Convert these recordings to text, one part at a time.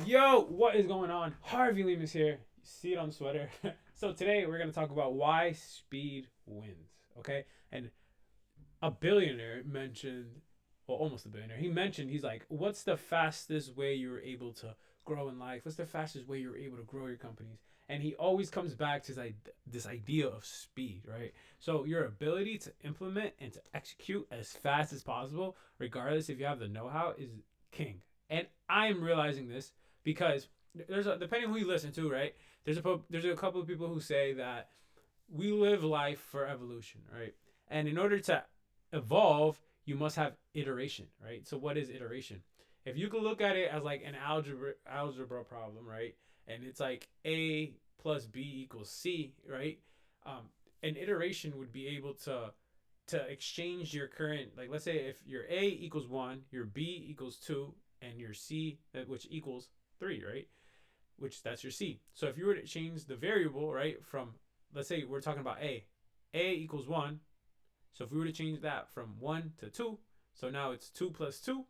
Yo, what is going on? Harvey Lim is here. You see it on the sweater. So today we're gonna talk about why speed wins. Okay, and a billionaire mentioned, well, almost a billionaire. He mentioned he's like, what's the fastest way you were able to grow in life? What's the fastest way you were able to grow your companies? And he always comes back to this idea of speed, right? So your ability to implement and to execute as fast as possible, regardless if you have the know-how, is king. And I'm realizing this because depending on who you listen to, right? There's a couple of people who say that we live life for evolution, right? And in order to evolve, you must have iteration, right? So what is iteration? If you could look at it as like an algebra problem, right? And it's like A plus B equals C, right? Um, an iteration would be able to exchange your current, like, let's say if your A equals 1, your B equals 2, and your C, which equals 3, right? Which that's your C. So if you were to change the variable, right, from, let's say we're talking about A equals 1. So if we were to change that from 1 to 2, so now it's 2 plus 2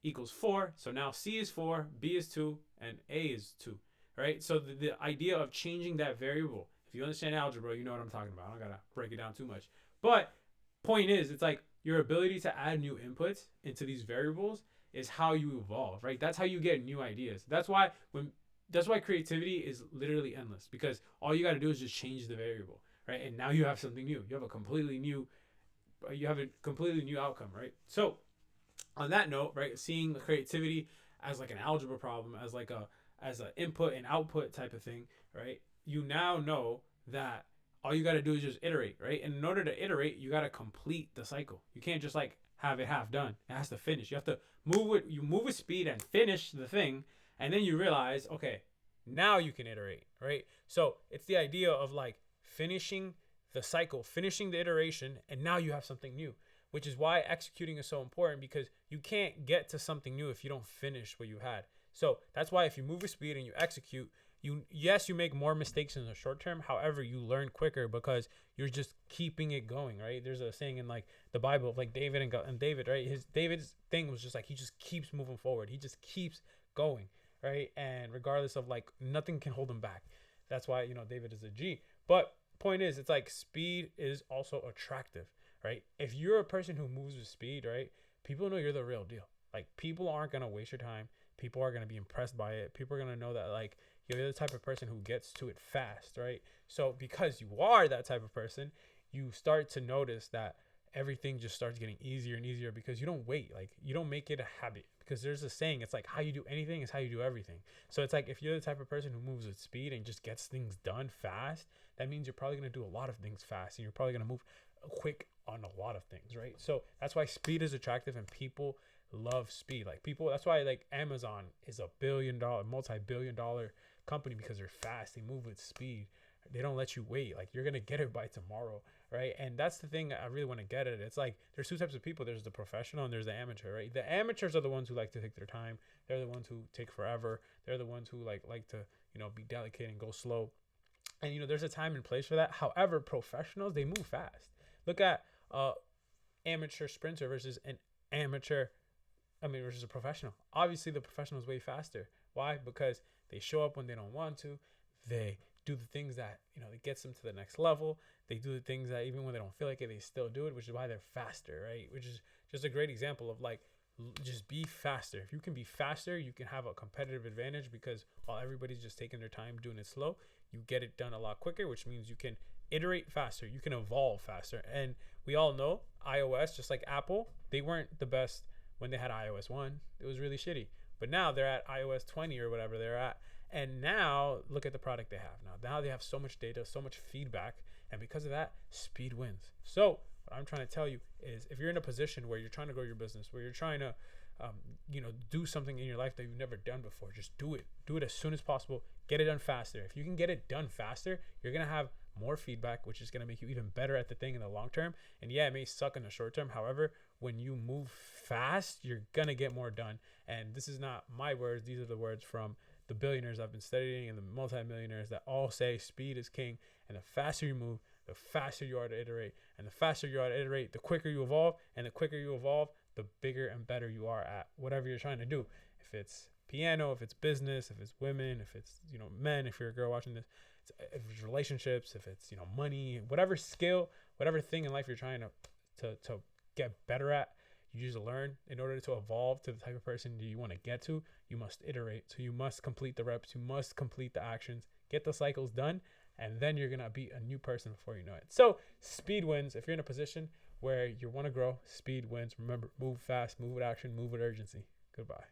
equals 4. So now C is 4, B is 2, and A is 2, right? So the idea of changing that variable, if you understand algebra, you know what I'm talking about. I don't gotta break it down too much. But point is, it's like your ability to add new inputs into these variables is how you evolve, right? That's how you get new ideas. That's why creativity is literally endless, because all you got to do is just change the variable, right? And now you have something new. You have a completely new outcome, right? So on that note, right, seeing creativity as like an algebra problem, as like a as an input and output type of thing, right? You now know that all you got to do is just iterate, right? And in order to iterate, you got to complete the cycle. You can't just like have it half done. It has to finish. You have to move with speed and finish the thing, and then you realize, okay, now you can iterate, right? So it's the idea of like finishing the cycle, finishing the iteration, and now you have something new, which is why executing is so important, because you can't get to something new if you don't finish what you had. So that's why if you move with speed and you execute, you make more mistakes in the short term. However, you learn quicker because you're just keeping it going, right? There's a saying in like the Bible of like David and David, right? David's thing was just like he just keeps moving forward. He just keeps going, right? And regardless of like nothing can hold him back. That's why David is a G. But point is, it's like speed is also attractive, right? If you're a person who moves with speed, right, people know you're the real deal. Like people aren't gonna waste your time. People are gonna be impressed by it. People are gonna know that like you're the type of person who gets to it fast, right? So because you are that type of person, you start to notice that everything just starts getting easier and easier because you don't wait. Like you don't make it a habit, because there's a saying, it's like how you do anything is how you do everything. So it's like if you're the type of person who moves with speed and just gets things done fast, that means you're probably going to do a lot of things fast, and you're probably going to move quick on a lot of things, right? So that's why speed is attractive, and people love speed. Like people, that's why like Amazon is a multi-billion dollar company, because they're fast, they move with speed, they don't let you wait. Like you're gonna get it by tomorrow, right? And that's the thing I really want to get at. It's like there's two types of people. There's the professional and there's the amateur, right? The amateurs are the ones who like to take their time. They're the ones who take forever. They're the ones who like to be delicate and go slow. And there's a time and place for that. However, professionals, they move fast. Look at amateur sprinter versus an amateur, versus a professional. Obviously, the professional is way faster. Why? Because they show up when they don't want to. They do the things that it gets them to the next level. They do the things that even when they don't feel like it, they still do it, which is why they're faster, right? Which is just a great example of like just be faster. If you can be faster, you can have a competitive advantage, because while everybody's just taking their time doing it slow, you get it done a lot quicker, which means you can iterate faster, you can evolve faster. And we all know iOS, just like Apple, they weren't the best when they had iOS 1. It was really shitty. But now they're at iOS 20 or whatever they're at. And now look at the product they have. Now they have so much data, so much feedback. And because of that, speed wins. So what I'm trying to tell you is, if you're in a position where you're trying to grow your business, where you're trying to, do something in your life that you've never done before, just do it. Do it as soon as possible. Get it done faster. If you can get it done faster, you're going to have more feedback, which is going to make you even better at the thing in the long term. And yeah, it may suck in the short term. However, when you move fast, you're going to get more done. And this is not my words. These are the words from the billionaires I've been studying and the multimillionaires that all say speed is king. And the faster you move, the faster you are to iterate. And the faster you are to iterate, the quicker you evolve. And the quicker you evolve, the bigger and better you are at whatever you're trying to do. If it's piano, if it's business, if it's women, if it's, men, if you're a girl watching this, if it's relationships, if it's, money, whatever skill, whatever thing in life you're trying to get better at, you just learn. In order to evolve to the type of person you want to get to, you must iterate. So you must complete the reps, you must complete the actions, get the cycles done, and then you're going to be a new person before you know it. So speed wins. If you're in a position where you want to grow, speed wins. Remember, move fast, move with action, move with urgency. Goodbye.